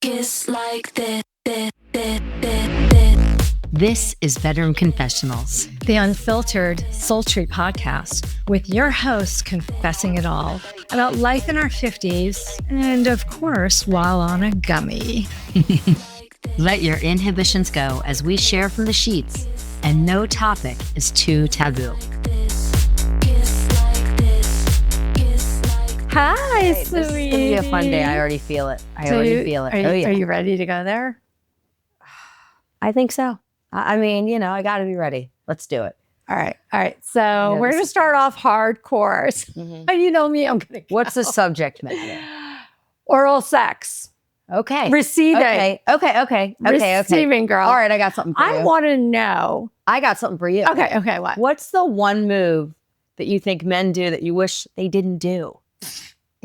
kiss like this. This is Bedroom Confessionals, the Unfiltered, sultry podcast with your hosts confessing it all about life in our 50s and, of course, while on a gummy. Let your inhibitions go as we share from the sheets, and no topic is too taboo. Hi, sweetie. This is going to be a fun day. I already feel it. Are you ready to go there? I think so. I mean, I got to be ready. Let's do it. All right. So we're going to start off hardcore. Mm-hmm. You know me, I'm going to go. What's the subject matter? Oral sex. Okay. Receiving. Okay. Receiving, girl. All right, I got something for you. I want to know. I got something for you. Okay, what? What's the one move that you think men do that you wish they didn't do?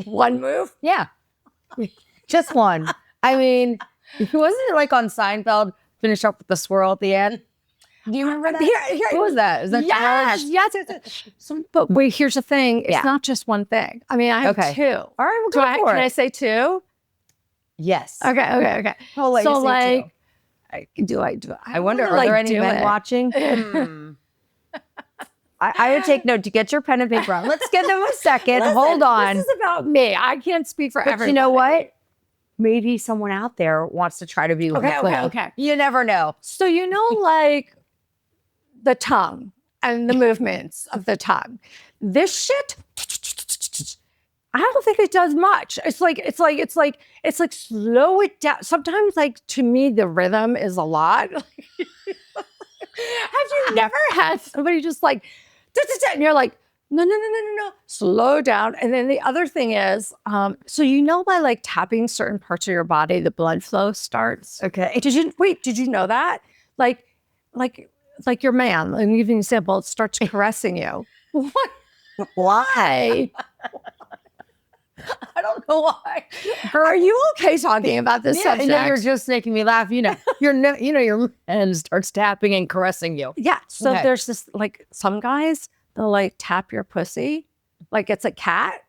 One move? Yeah. Just one. I mean, wasn't it like on Seinfeld, finish up with the swirl at the end? Do you remember that? Here, what was that? Is that yes. But wait, here's the thing. It's not just one thing. I mean, I have two. All right, we'll go for it. Can I say two? Yes. Okay. I'll let you say two. Do I? I wonder, are there any men watching? I would take note to get your pen and paper out. Let's give them a second. Hold on. This is about me. I can't speak for everyone. But you know what? Maybe someone out there wants to try to be with Okay. You never know. So like the tongue and the movements of the tongue. This shit, I don't think it does much. It's like slow it down. Sometimes, like, to me, the rhythm is a lot. Have you never had somebody just like, and you're like, no, slow down. And then the other thing is, so by like tapping certain parts of your body, the blood flow starts. Okay. Did you know that? Like your man, let me give you an example, it starts caressing you. What? Why? I don't know why. Are you okay talking about this subject? You're just making me laugh. Your man starts tapping and caressing you. Yeah. So there's this, like, some guys, they'll like tap your pussy like it's a cat.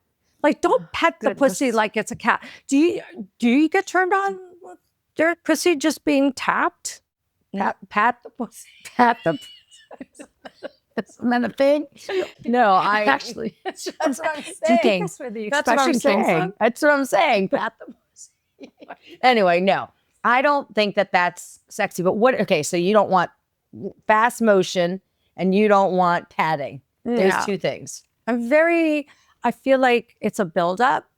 Like, don't pet the pussy like it's a cat. Do you get turned on with your pussy just being tapped? Pat the pussy. Pat the pussy. Isn't that a thing? No, actually. That's what I'm saying. That's where the expression came from. That's what I'm saying. Pat the pussy. Anyway, no, I don't think that that's sexy. But so you don't want fast motion and you don't want padding. There's two things. I feel like it's a buildup.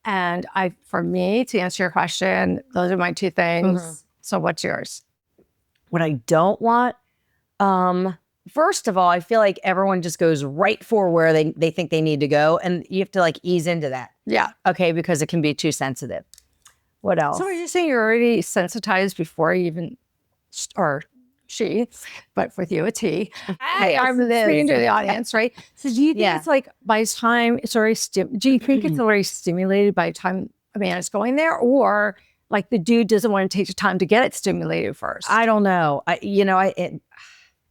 And for me, to answer your question, those are my two things. Mm-hmm. So what's yours? What I don't want, first of all, I feel like everyone just goes right for where they think they need to go. And you have to like ease into that. Yeah. Okay, because it can be too sensitive. What else? So are you saying you're already sensitized before you even, or she, but with you, it's he. Hey, I'm speaking to the audience, right? So do you think it's like by the time it's already, do you think it's already stimulated by the time a man is going there? Or like the dude doesn't want to take the time to get it stimulated first? I don't know.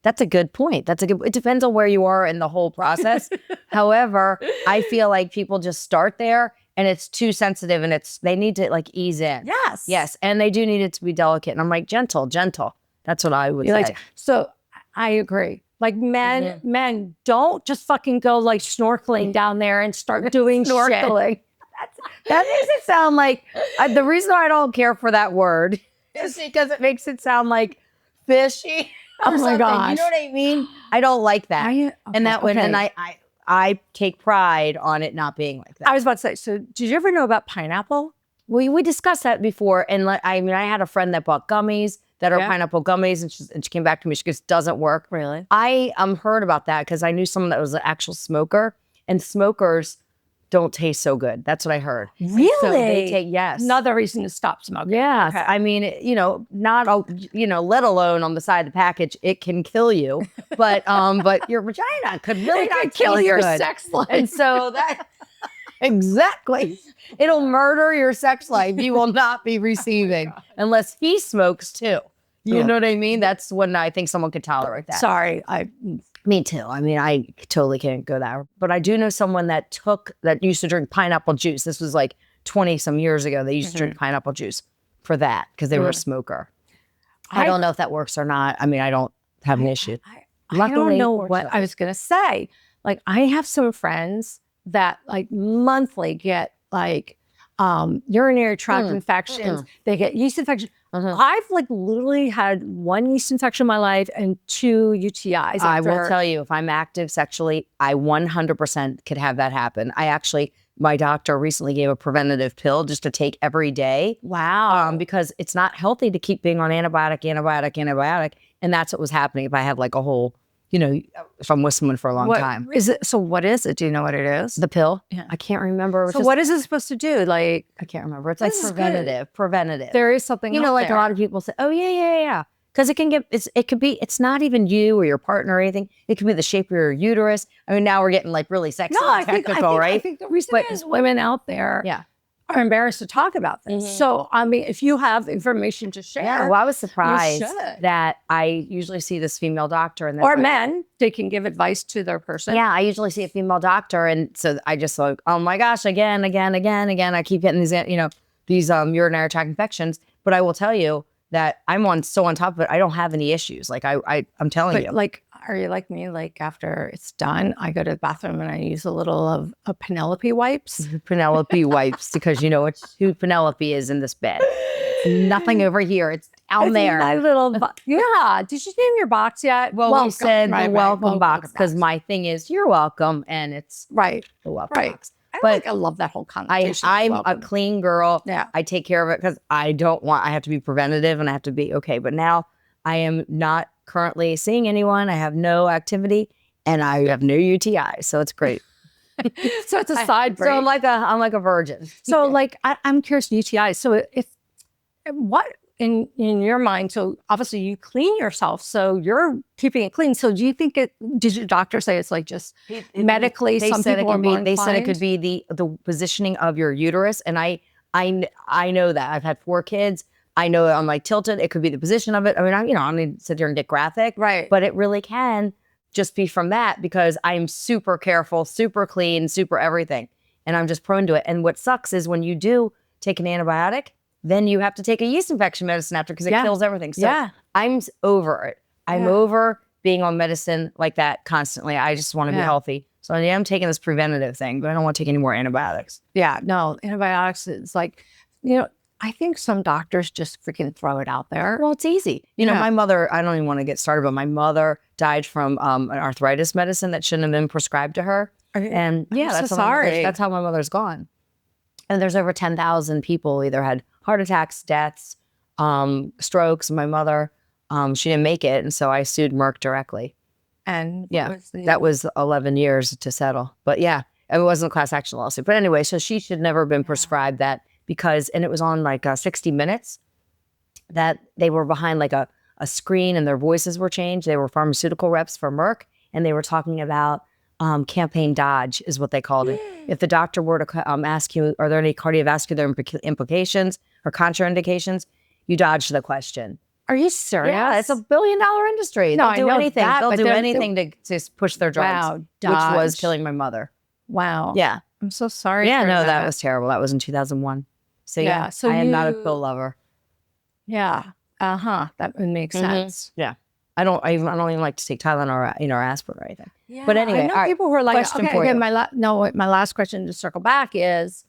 That's a good point. It depends on where you are in the whole process. However, I feel like people just start there and it's too sensitive and they need to like ease in. Yes. And they do need it to be delicate. And I'm like, gentle. That's what I would say. So I agree. Like men don't just fucking go like snorkeling down there and start doing snorkeling. Shit. That makes it sound like, the reason I don't care for that word is because it makes it sound like fishy. Oh my God. You know what I mean? I don't like that. And I take pride on it not being like that. I was about to say, so did you ever know about pineapple? We discussed that before. And I had a friend that bought gummies that are pineapple gummies. And she came back to me. She goes, doesn't work. Really? I heard about that because I knew someone that was an actual smoker. And smokers don't taste so good. That's what I heard. Really? So they take, another reason to stop smoking. Yeah. Okay. I mean, let alone on the side of the package, it can kill you. But your vagina could really not kill your good. Sex life. And so that exactly, it'll murder your sex life. You will not be receiving unless he smokes too. You know what I mean? That's when I think someone could tolerate that. Sorry, Me too. I mean, I totally can't go that. But I do know someone that used to drink pineapple juice. This was like 20 some years ago. They used to drink pineapple juice. for that because they were a smoker. I don't know if that works or not. I mean, I don't have an issue. I don't know what I was going to say. Like, I have some friends that like monthly get like urinary tract infections. They get yeast infections. I've like literally had 1 yeast infection in my life and 2 UTIs. I will tell you, if I'm active sexually, I 100% could have that happen. My doctor recently gave a preventative pill just to take every day. Wow. Because it's not healthy to keep being on antibiotic. And that's what was happening if I have like a whole, if I'm with someone for a long time. Is it? So what is it? Do you know what it is? The pill? Yeah. I can't remember. So what is it supposed to do? Like, I can't remember. It's like preventative. There is something like a lot of people say, oh, yeah. Because it's not even you or your partner or anything. It could be the shape of your uterus. I mean, now we're getting like really sexy and technical, right? I think the reason is women out there are embarrassed to talk about this. So, I mean, if you have information to share. Yeah, well, I was surprised that I usually see this female doctor. Or men, they can give advice to their person. Yeah, I usually see a female doctor. And so I just like, oh my gosh, again. I keep getting these urinary tract infections. But I will tell you, that I'm so on top of it, I don't have any issues. Like I'm telling you. Like, are you like me? Like after it's done, I go to the bathroom and I use a little of Penelope wipes. Penelope wipes, because you know who Penelope is in this bed. Nothing over here. It's out there. My little yeah. Did you name your box yet? Well, we said the welcome box because my thing is you're welcome, and it's the welcome box. I love that whole connotation. I'm a clean girl. Yeah. I take care of it because I have to be preventative and I have to be okay. But now I am not currently seeing anyone. I have no activity and I have no UTI. So it's great. So it's a side break. So I'm like a virgin. So like, I'm curious, UTI. So what in your mind, so obviously you clean yourself, so you're keeping it clean. So do you think did your doctor say it's like just medically, some people are more inclined? They said it could be the positioning of your uterus. And I know that. I've had 4 kids. I know I'm like tilted. It could be the position of it. I mean, I don't need to sit here and get graphic. Right. But it really can just be from that because I'm super careful, super clean, super everything. And I'm just prone to it. And what sucks is when you do take an antibiotic, then you have to take a yeast infection medicine after because it kills everything. So I'm over it. I'm over being on medicine like that constantly. I just want to be healthy. So I'm taking this preventative thing, but I don't want to take any more antibiotics. Yeah, no, antibiotics is like, I think some doctors just freaking throw it out there. Well, it's easy. My mother, I don't even want to get started, but my mother died from an arthritis medicine that shouldn't have been prescribed to her. And that's how my mother's gone. And there's over 10,000 people either had heart attacks, deaths, strokes. My mother, she didn't make it. And so I sued Merck directly. And that was 11 years to settle. But it wasn't a class action lawsuit. But anyway, so she should never have been prescribed that and it was on like 60 Minutes that they were behind like a screen and their voices were changed. They were pharmaceutical reps for Merck and they were talking about campaign dodge is what they called it. If the doctor were to ask you, are there any cardiovascular implications or contraindications? You dodge the question. Are you serious? Yeah, it's $1 billion industry. No, They'll do anything. They'll do anything to push their drugs, which was killing my mother. Wow. Yeah. I'm so sorry. Yeah, no, that was terrible. That was in 2001. So so I am not a pill lover. Yeah. That would make sense. Yeah. I don't even like to take Tylenol or aspirin or anything. Yeah, but anyway, I know people who are like, for my last question to circle back is,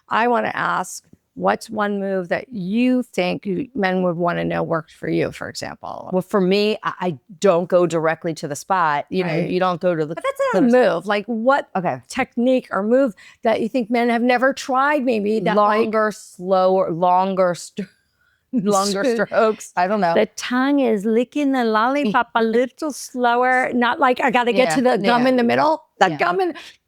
I want to ask, what's one move that you think men would want to know worked for you, for example? Well, for me, I don't go directly to the spot. You don't go to the. But that's not a move. Like what technique or move that you think men have never tried? Maybe that longer, slower, longer strokes. I don't know. The tongue is licking the lollipop a little slower. Not like I got to get to the gum in the middle.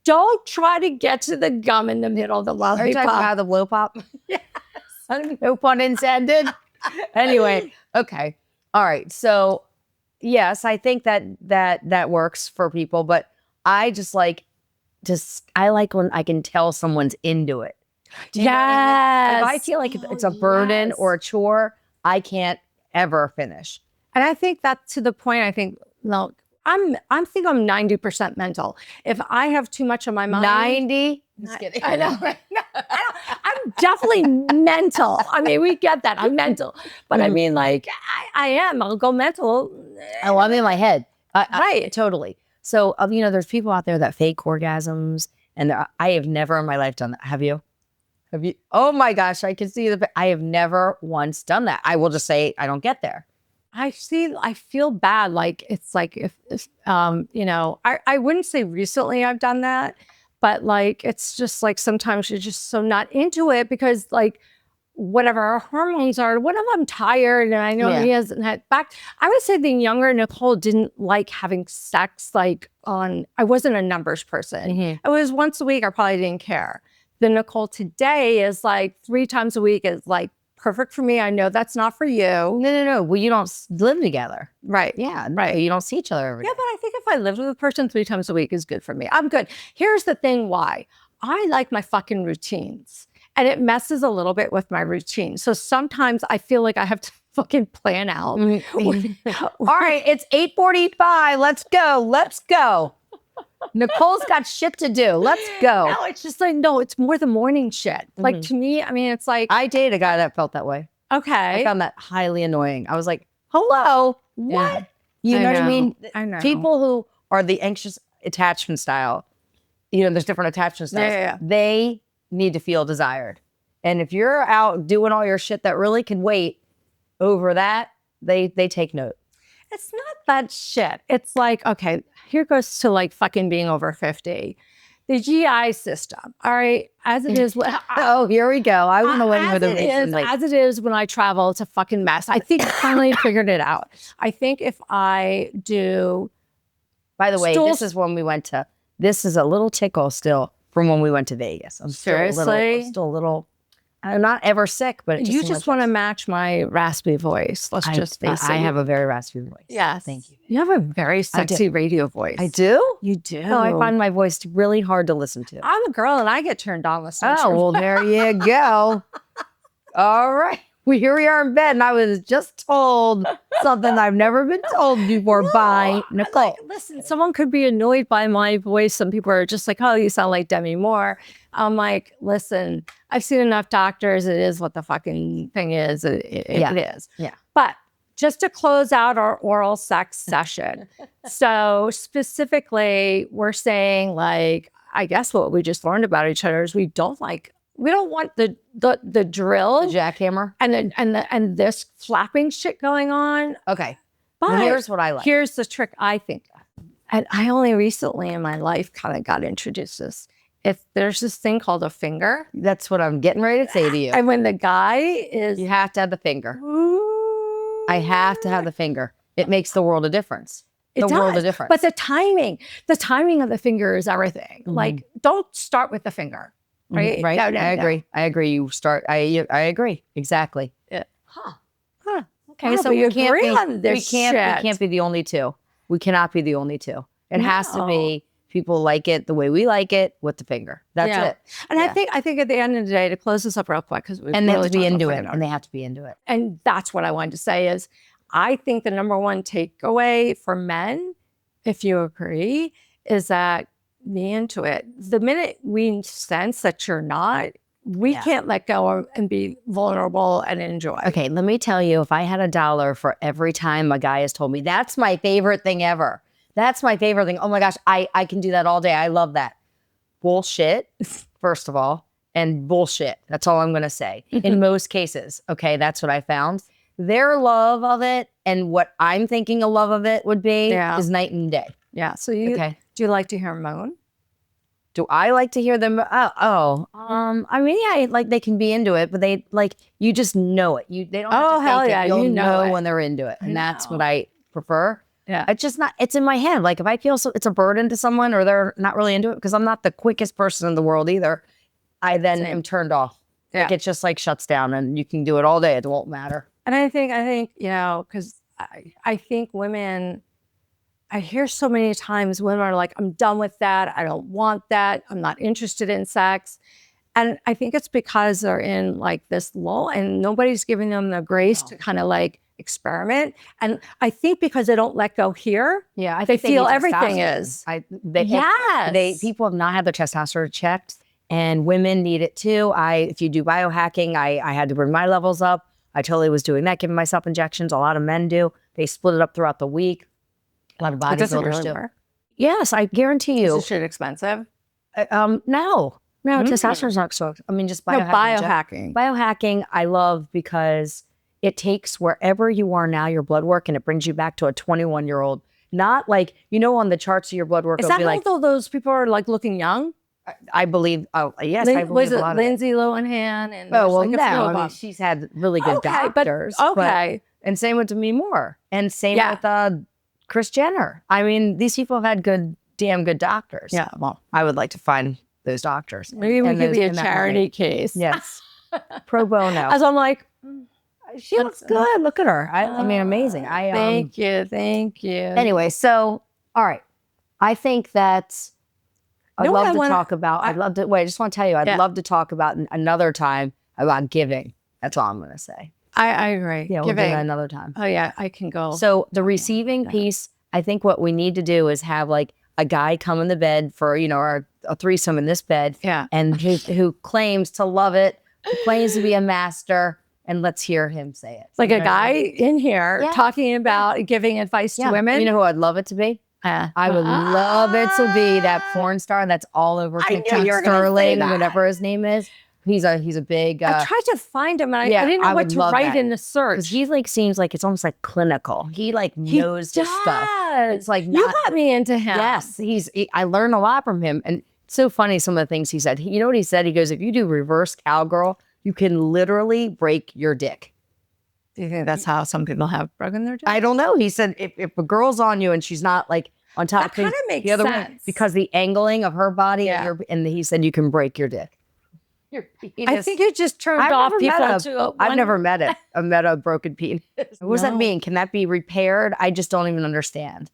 Don't try to get to the gum in the middle of the lollipop. Are you talking about the blow pop? Yes. No pun intended. Anyway, okay. All right. So yes, I think that works for people, but I I like when I can tell someone's into it. Yes. If I feel like it's a burden or a chore, I can't ever finish. And I think that to the point, I think, look, I'm 90% mental. If I have too much on my mind. 90? Just kidding. I know, right? No, I I'm definitely mental. I mean, we get that. I'm mental. But I mean, like, I am. I'll go mental. Oh, I'm in my head. Right. Totally. So, there's people out there that fake orgasms, and I have never in my life done that. Have you? Have you? Oh my gosh, I can see I have never once done that. I will just say I don't get there. I feel bad. Like, it's like if I wouldn't say recently I've done that, but like, it's just like sometimes you're just so not into it because like whatever our hormones are, what if I'm tired and I know he hasn't had back. I would say the younger Nicole didn't like having sex I wasn't a numbers person. It was once a week, I probably didn't care. The Nicole today is like 3 times a week is like perfect for me. I know that's not for you. No. Well, you don't live together. Right. Yeah. Right. You don't see each other every day. Yeah, but I think if I lived with a person 3 times a week is good for me. I'm good. Here's the thing why. I like my fucking routines. And it messes a little bit with my routine. So sometimes I feel like I have to fucking plan out. All right, it's 8:45. Let's go. Let's go. Nicole's got shit to do. Let's go. No, it's just like, no, it's more the morning shit. Like to me, I mean, it's like. I dated a guy that felt that way. Okay. I found that highly annoying. I was like, hello, what? You know what I mean? I know. People who are the anxious attachment style, there's different attachment styles. Yeah. They need to feel desired. And if you're out doing all your shit that really can wait over that, they take note. It's not that shit. It's like, okay, here goes to like fucking being over 50. The GI system, all right, as it is. Oh, here we go. I want to win with the reason. As it is when I travel, it's a fucking mess. I think I finally figured it out. I think if I do. By the way, this is when we went to. This is a little tickle still from when we went to Vegas. I'm Seriously? still a little. I'm not ever sick, but you just want to match my raspy voice. Let's just face it. I have a very raspy voice. Yeah, thank you. You have a very sexy radio voice. I do? You do. No, I find my voice really hard to listen to. I'm a girl and I get turned on listening to. Oh, well, there you go. All right. Well, here we are in bed, and I was just told something I've never been told before by Nicole. Like, listen, someone could be annoyed by my voice. Some people are just like, oh, you sound like Demi Moore. I'm like, listen, I've seen enough doctors. It is what the fucking thing is. It is. Yeah. But just to close out our oral sex session. So specifically, we're saying like, I guess what we just learned about each other is we don't want the drill, The jackhammer, and this flapping shit going on. Okay. But well, here's what I like. Here's the trick I think of. And I only recently in my life kind of got introduced to this. If there's this thing called a finger. That's what I'm getting ready to say to you. And when the guy is. You have to have the finger. Ooh, I have to have the finger. It makes the world of difference. World of difference. But the timing of the finger is everything. Like, don't start with the finger. Right. Right. No, I agree. I agree. You start. I agree. Exactly. Yeah. Okay. Wow, so we we agree on this We shit. can't be the only two. We cannot be the only two. It has to be people like it the way we like it with the finger. That's it. And I think at the end of the day, to close this up real quick, because and they have to be into it. And they have to be into it. And that's what I wanted to say is, I think the number one takeaway for men, if you agree, is that be into it. The minute we sense that you're not, we can't let go and be vulnerable and enjoy. Okay, let me tell you, if I had $1 for every time a guy has told me, that's my favorite thing ever. That's my favorite thing. Oh my gosh, I can do that all day. I love that. Bullshit, first of all, and bullshit. That's all I'm going to say. In most cases, okay, that's what I found. Their love of it and what I'm thinking a love of it would be is night and day. Yeah. So do you like to hear moan? Do I like to hear them? I mean, yeah, like they can be into it, but they like, you just know it. They don't have to think it. You'll know when they're into it. And that's what I prefer. Yeah. It's in my head. Like if I feel it's a burden to someone or they're not really into it, because I'm not the quickest person in the world either, I then am turned off. Yeah. Like it just like shuts down and you can do it all day. It won't matter. And I think, because I think women, I hear so many times women are like, I'm done with that. I don't want that. I'm not interested in sex. And I think it's because they're in like this lull and nobody's giving them the grace to kind of like experiment. And I think because they don't let go here, I they think feel need everything testosterone. is. People have not had their testosterone checked and women need it too. If you do biohacking, I had to bring my levels up. I totally was doing that, giving myself injections. A lot of men do. They split it up throughout the week. A lot of bodybuilders do. Work? Yes, I guarantee you. Is this shit expensive? No, testosterone's not so. I mean, just biohacking. Biohacking, I love because it takes wherever you are now, your blood work, and it brings you back to a 21-year-old. Not like, on the charts of your blood work. Is that how those people are like looking young? I believe. Oh, yes, I believe was it a lot Lindsay Lohan? And no. I mean, she's had really good doctors. And same with Demi Moore, and same with Kris Jenner. I mean, these people have had damn good doctors. Yeah. Well, I would like to find those doctors. Maybe we could be a charity case. Yes. Pro bono. As I'm like, she looks good. Look at her. I mean, amazing. Thank you. Anyway, so all right. I think that I'd love to talk about. I just want to tell you, I'd love to talk about another time about giving. That's all I'm going to say. I agree. Yeah, we'll do that another time. Oh yeah, I can go. So the receiving piece, I think what we need to do is have like a guy come in the bed for, a threesome in this bed. Yeah. And who claims to love it, who claims to be a master, and let's hear him say it. Like a guy in here talking about giving advice to women. You know who I'd love it to be? I would love it to be that porn star that's all over TikTok, Sterling, whatever his name is. He's a big. I tried to find him, and I didn't know what to write in the search. Because he seems like it's almost like clinical. He knows his stuff. It's like you got me into him. Yes, I learned a lot from him, and it's so funny some of the things he said. You know what he said? He goes, "If you do reverse cowgirl, you can literally break your dick." Do you think that's how some people have broken their dick? I don't know. He said if a girl's on you and she's not like on top, that kind of makes the other sense way, because the angling of her body and he said you can break your dick. I think it just turned off people. I've never met it. I met a broken penis. What does that mean? Can that be repaired? I just don't even understand.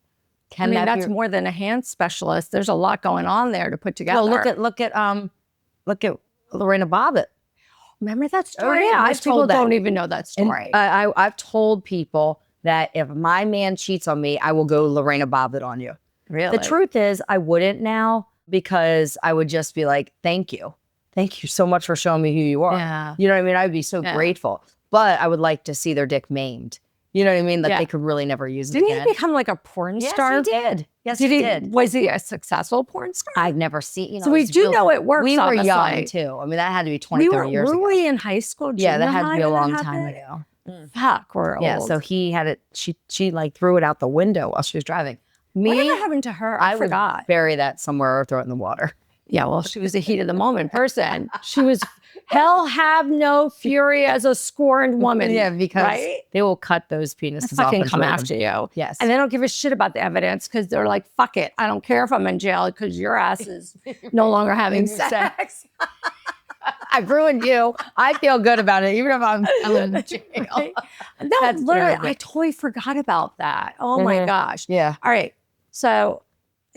That's more than a hand specialist. There's a lot going on there to put together. Well, look at Lorena Bobbitt. Remember that story? Oh, yeah, most people don't even know that story. And, I've told people that if my man cheats on me, I will go Lorena Bobbitt on you. Really? The truth is, I wouldn't now because I would just be like, thank you. Thank you so much for showing me who you are. Yeah. You know what I mean? I'd be so grateful. But I would like to see their dick maimed. You know what I mean? That they could really never use it again. Didn't he become like a porn star? Yes, he did. Yes, he did. Was he a successful porn star? I've never seen, So we do know it works, We were obviously. young, too. I mean, that had to be 20, 30 years ago. Were we in high school? Yeah, that had to be a long time ago. Fuck, we're old. Yeah, so he had it, she like threw it out the window while she was driving. Whatever happened to her? I forgot. Would bury that somewhere or throw it in the water. Yeah, well, she was a heat of the moment person. She was, hell have no fury as a scorned woman. Yeah, because they will cut those penises off and come after you. Yes. And they don't give a shit about the evidence because they're like, fuck it. I don't care if I'm in jail because your ass is no longer having sex. I've ruined you. I feel good about it, even if I'm in jail. That's literally, I totally forgot about that. Oh my gosh. Yeah. All right. So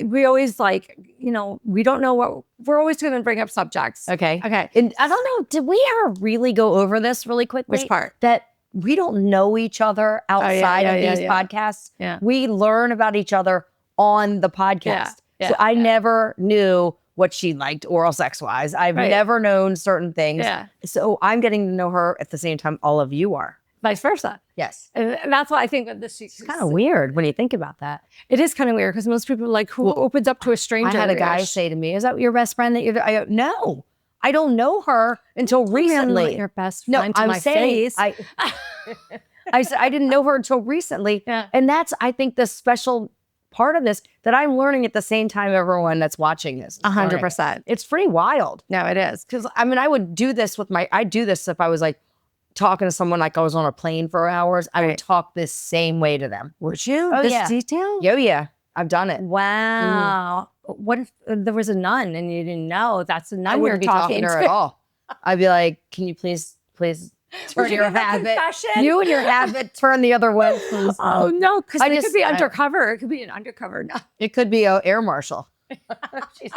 we always we don't know what, we're always going to bring up subjects. Okay. Okay. And I don't know, did we ever really go over this really quickly? Which part? That we don't know each other outside of these podcasts. Yeah. We learn about each other on the podcast. So I never knew what she liked oral sex wise. I've never known certain things. Yeah. So I'm getting to know her at the same time all of you are. Vice versa. Yes. And that's why I think that this is kind of weird when you think about that. It is kind of weird because most people are like, who opens up to a stranger? I had a guy say to me, is that your best friend that I go, no, I don't know her until recently. Your best friend to I'm my saying, face. I said, I didn't know her until recently. Yeah. And that's, I think, the special part of this that I'm learning at the same time everyone that's watching this. 100%. It's pretty wild. No, it is. Because, I mean, I'd do this if I was like talking to someone like I was on a plane for hours. I would talk this same way to them. Would you? Oh, this detail? Oh, yeah. I've done it. Wow. What if there was a nun and you didn't know that's a nun I you're wouldn't be talking to her at all. I'd be like, can you please turn your habit? You and your habit turn the other way, please. Oh, no, because it could be undercover. It could be an undercover nun. It could be an air marshal.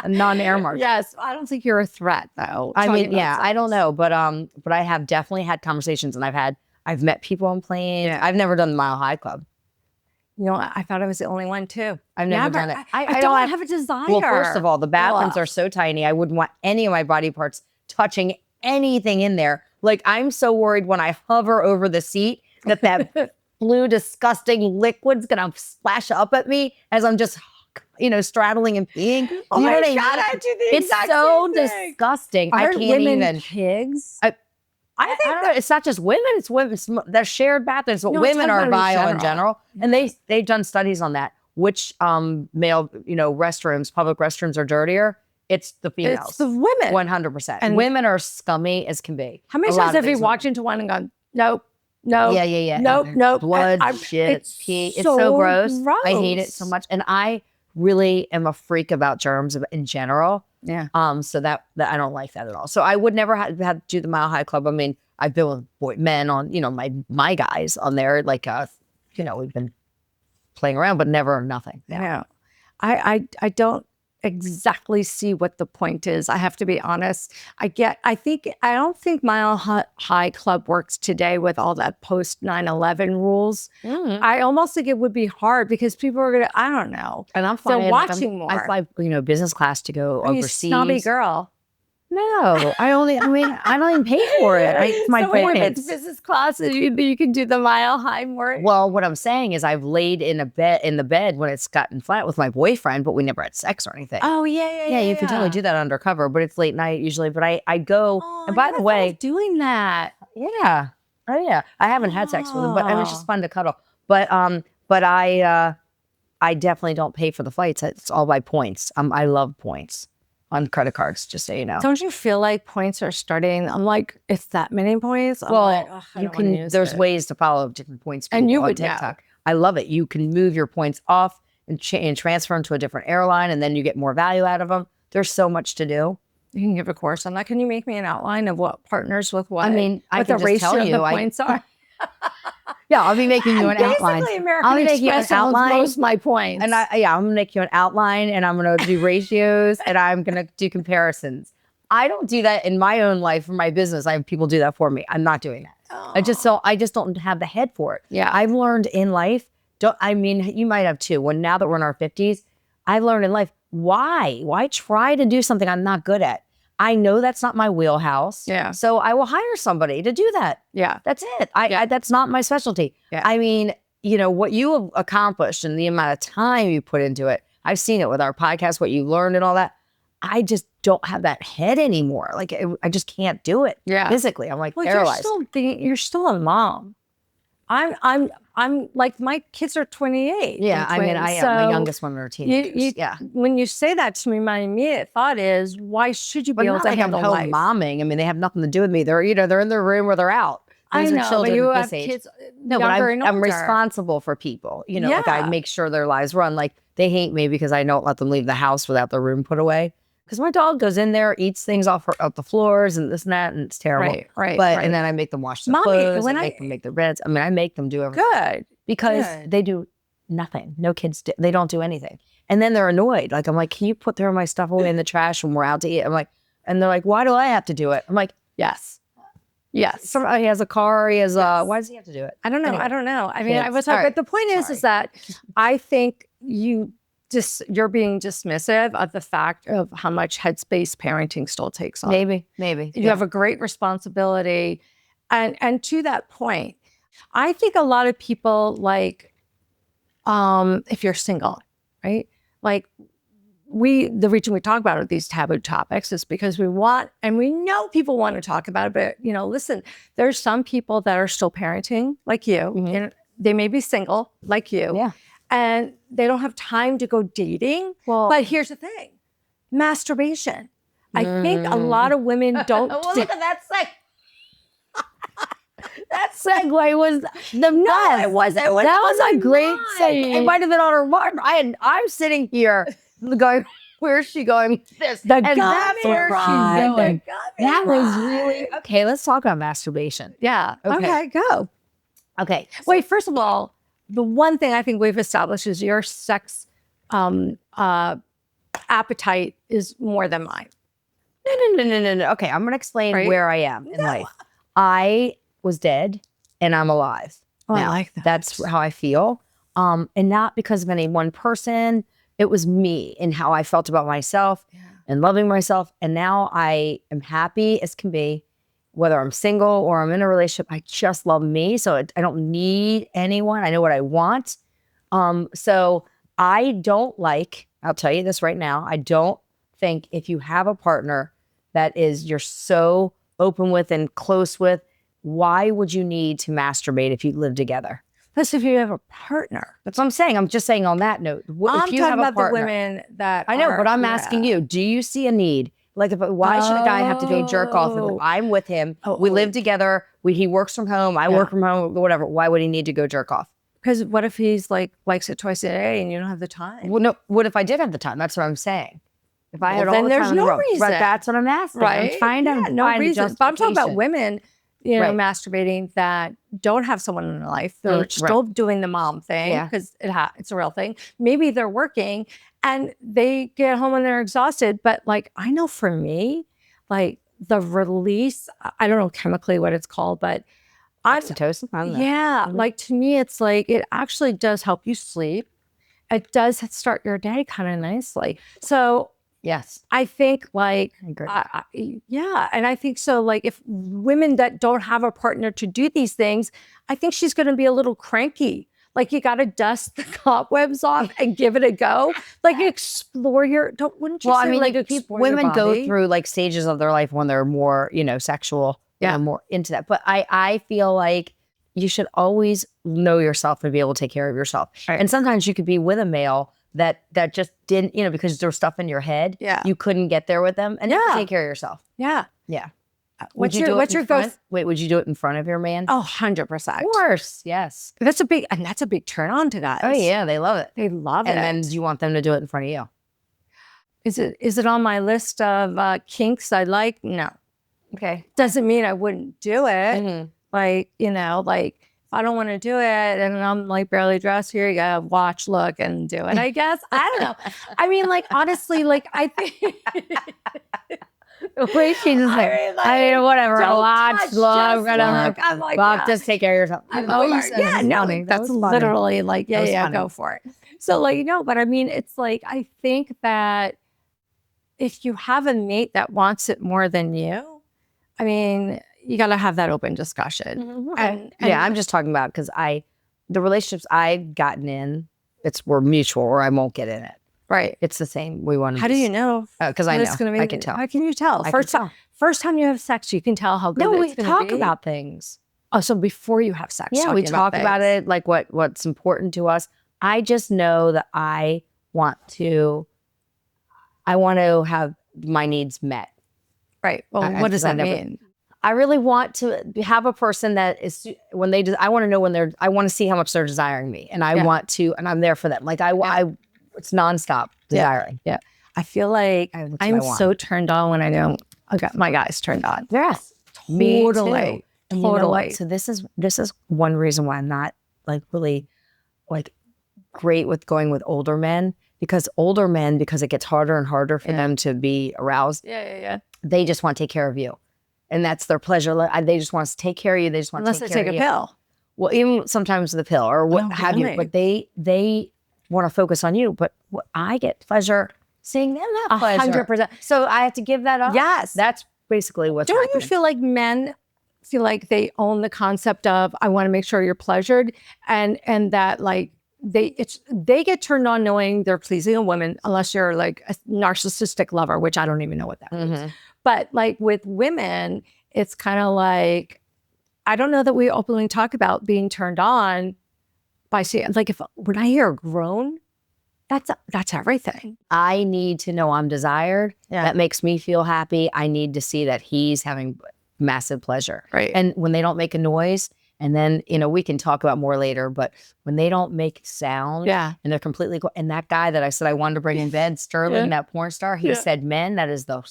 A non-air marshal. Yes, I don't think you're a threat, though. I mean, yeah, I don't know, but I have definitely had conversations, and I've met people on planes. Yeah. I've never done the Mile High Club. I thought I was the only one too. I've never done it. I don't have a desire. Well, first of all, the bathrooms are so tiny. I wouldn't want any of my body parts touching anything in there. Like, I'm so worried when I hover over the seat that blue, disgusting liquid's gonna splash up at me as I'm just, straddling and peeing. Oh my God, I do the It's exact so same thing. disgusting. I Aren't can't women even. pigs? I don't know. It's not just women. It's women. They're shared bathrooms, but No, women talk are about it in vile in general. And they've done studies on that. Which male, restrooms, public restrooms are dirtier? It's the females. It's the women. 100%. And women are scummy as can be. How many times have you walked into one and gone, nope, no, yeah. nope. Blood, shit, pee. It's so gross. I hate it so much. And I really am a freak about germs in general. Yeah. So that I don't like that at all. So I would never have to do the Mile High Club. I mean, I've been with men on, my guys on there. Like, we've been playing around, but never nothing. Yeah. I don't exactly see what the point is. I have to be honest. I don't think Mile High Club works today with all that post 9/11 rules. Mm-hmm. I almost think it would be hard because people are gonna, I don't know. And I'm flying, they're watching more. I fly, business class to go Are you overseas. snobby girl? No, I don't even pay for it. It's my point. It's business class, and you can do the Mile High more. Well, what I'm saying is I've laid in the bed when it's gotten flat with my boyfriend, but we never had sex or anything. Oh yeah. Yeah, you can totally do that undercover, but it's late night usually. But I go, and by the way, doing that. Yeah. Oh yeah. I haven't had sex with him, but it's just fun to cuddle. But I definitely don't pay for the flights. It's all by points. I love points on credit cards, just so you know. Don't you feel like points are starting? I'm like, it's that many points. I'm like, you can. There's ways to follow different points. And you on would TikTok. I love it. You can move your points off and transfer them to a different airline, and then you get more value out of them. There's so much to do. You can give a course on that. Can you make me an outline of what partners with what? I mean, I what can the just ratio tell of you. the points are. Yeah, I'll be making you an outline. I'll be making you an outline. Most my points. And I'm gonna make you an outline, and I'm gonna do ratios, and I'm gonna do comparisons. I don't do that in my own life for my business. I have people do that for me. I'm not doing that. Oh. I just don't have the head for it. Yeah, I've learned in life. You might have too. Now that we're in our 50s, I've learned in life why try to do something I'm not good at. I know that's not my wheelhouse. Yeah. So I will hire somebody to do that. Yeah. That's it. That's not my specialty. Yeah. I mean, what you have accomplished and the amount of time you put into it. I've seen it with our podcast, what you learned and all that. I just don't have that head anymore. Like I just can't do it. Yeah. Physically. I'm like paralyzed. You're still a mom. I'm like, my kids are 28. Yeah, I mean, my youngest one are teenagers. Yeah. When you say that to me, my immediate thought is, why should you be able to handle home life? momming. I mean, they have nothing to do with me. They're they're in their room or they're out. Those are children but you at have this age. kids. No, but I'm responsible for people. Like I make sure their lives run. Like they hate me because I don't let them leave the house without their room put away. Because my dog goes in there, eats things off the floors and this and that, and it's terrible. Right. And then I make them wash their clothes. I make them make their beds. I mean, I make them do everything. Good. Because they do nothing. No kids they don't do anything. And then they're annoyed. Like I'm like, can you put my stuff away in the trash when we're out to eat? I'm like, and they're like, why do I have to do it? I'm like, yes. Somebody has a car. He has why does he have to do it? I don't know. Anyway, I don't know. I mean, kids. I was talking, but the point Sorry. is that I think you're being dismissive of the fact of how much headspace parenting still takes on. Maybe. You have a great responsibility. And to that point, I think a lot of people like, if you're single, right? Like the reason we talk about these taboo topics is because we want, and we know people want to talk about it, but listen, there's some people that are still parenting like you, and they may be single like you. Yeah. And they don't have time to go dating. Well, but here's the thing, masturbation. I think a lot of women don't. Well, look at that that segue was the best. It wasn't. That was a great segue. It might have been on her mind. I'm sitting here going, where's she going with this? That's where right. she's going. That was really okay. Let's talk about masturbation. Yeah. Okay, go. Okay. Wait, first of all, the one thing I think we've established is your sex appetite is more than mine. No. Okay, I'm going to explain where I am in life. I was dead and I'm alive. Oh, now, I like that. That's how I feel. And not because of any one person. It was me and how I felt about myself and loving myself. And now I am happy as can be, whether I'm single or I'm in a relationship. I just love me. So I don't need anyone. I know what I want. So I don't like, I'll tell you this right now, I don't think if you have a partner that you're so open with and close with, why would you need to masturbate if you live together? Plus, if you have a partner. That's what I'm saying. I'm just saying on that note. I'm talking about the women that I know, but I'm asking you, do you see a need? Like, why should a guy have to go jerk off? If I'm with him, we live together, he works from home, I work from home, whatever. Why would he need to go jerk off? Because what if he's like, likes it twice a day and you don't have the time? Well, no, what if I did have the time? That's what I'm saying. If I had all the time there's no reason. Right, that's what I'm asking. Right? I'm trying to find reason. But I'm talking about women, masturbating that don't have someone in their life. They're still doing the mom thing because it's a real thing. Maybe they're working and they get home and they're exhausted. But like, I know for me, like the release, I don't know chemically what it's called, but oxytocin? I don't know. Yeah. Like to me, it's like, it actually does help you sleep. It does start your day kind of nicely. So yes, I think like, I agree. And I think so like if women that don't have a partner to do these things, I think she's going to be a little cranky. Like you got to dust the cobwebs off and give it a go. Like explore wouldn't you say like women go through like stages of their life when they're more, sexual, more into that. But I feel like you should always know yourself and be able to take care of yourself. Right. And sometimes you could be with a male that just didn't, because there's stuff in your head. Yeah. You couldn't get there with them and take care of yourself. Yeah. Yeah. What's your go? Wait, would you do it in front of your man? Oh, 100%. Of course. Yes. That's a big turn on to guys. Oh yeah. They love it. They love it. And then do you want them to do it in front of you? Is it on my list of kinks I like? No. Okay. Doesn't mean I wouldn't do it. Mm-hmm. Like, like if I don't want to do it and I'm like barely dressed, here you go, watch, look, and do it. I guess. I don't know. I mean, like, honestly, like, I think. Wait, she's just like, whatever. Watch, look, whatever. I'm like, just take care of yourself. That's literally like, go for it. So, like, but I mean, it's like, I think that if you have a mate that wants it more than you, I mean, you got to have that open discussion. Mm-hmm. And I'm just talking about because the relationships I've gotten in, we're mutual or I won't get in it. Right. It's the same. We want to. How do you know? Because I know. I can tell. How can you tell? First time you have sex, you can tell how good it's going to be. No, we talk about things. Oh, so before you have sex. Yeah, we talk about it, like what's important to us. I just know that I want to have my needs met. Right. Well, what does that mean? I really want to have a person that is I want to know I want to see how much they're desiring me, and I want to, and I'm there for them. Like it's nonstop desiring. Yeah. I feel like I'm so turned on when I know I got my guys turned on. Yes, totally. Totally. So this is one reason why I'm not like really like great with going with older men, because it gets harder and harder for them to be aroused. Yeah. They just want to take care of you. And that's their pleasure. They just want to take care of you. They just want to take care of you. Unless they take a pill. Well, even sometimes with a pill or what have you. But they want to focus on you. But I get pleasure seeing them have pleasure. 100%. So I have to give that up. Yes. That's basically what's happening. happening. You feel like men feel like they own the concept of, I want to make sure you're pleasured, and that like they get turned on knowing they're pleasing a woman, unless you're like a narcissistic lover, which I don't even know what that means. But like with women, it's kind of like, I don't know that we openly talk about being turned on by seeing, like when I hear a groan, that's everything. I need to know I'm desired. Yeah. That makes me feel happy. I need to see that he's having massive pleasure. Right. And when they don't make a noise, and then, we can talk about more later, but when they don't make sound and they're completely, and that guy that I said I wanted to bring in bed, Sterling, that porn star, he said, men, that is the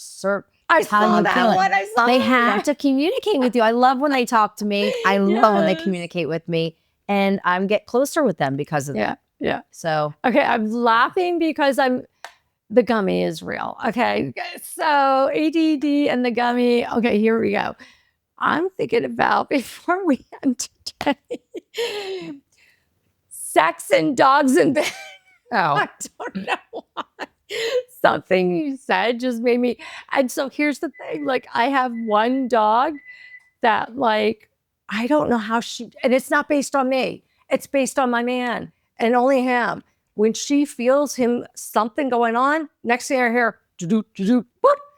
I saw that one. They have to communicate with you. I love when they talk to me. I love when they communicate with me, and I get closer with them because of that. Yeah. So. Okay. I'm laughing because the gummy is real. Okay. So ADD and the gummy. Okay. Here we go. I'm thinking about, before we end today, sex and dogs in bed. Oh, I don't know why. Something you said just made me. And so here's the thing. Like, I have one dog that, like, I don't know how and it's not based on me. It's based on my man and only him. When she feels something going on, next thing I hear, whoop,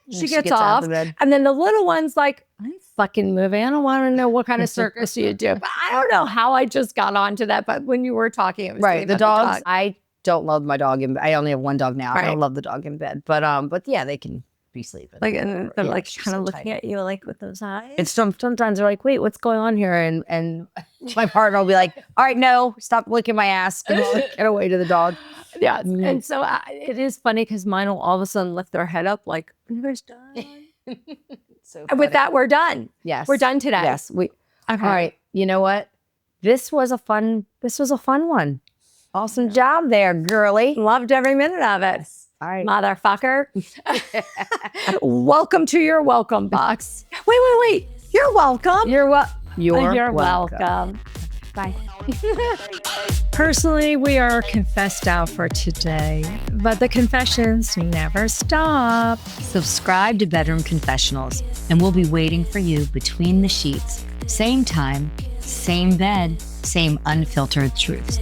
she gets off. And then the little one's like, I'm fucking moving. I don't want to know what kind of circus you do. But I don't know how I just got onto that. But when you were talking, it was right. The dogs, dog. I don't love my dog in bed. I only have one dog now. Right. I don't love the dog in bed. But yeah, they can be sleeping. Like, and they're like she's kind of so looking tight. at you like with those eyes. And sometimes they're like, wait, what's going on here? And my partner will be like, all right, no, stop licking my ass. And I'll get away to the dog. Yeah. And so it is funny because mine will all of a sudden lift their head up like, are you guys done? So And with that, we're done. yes. We're done today. Yes. Okay. All right. You know what? This was a fun one. Awesome job there, girly. Loved every minute of it. All right. Motherfucker. Welcome to your welcome box. Wait. You're welcome. You're welcome. welcome. Bye. Personally, we are confessed out for today, but the confessions never stop. Subscribe to Bedroom Confessionals, and we'll be waiting for you between the sheets. Same time, same bed, same unfiltered truths.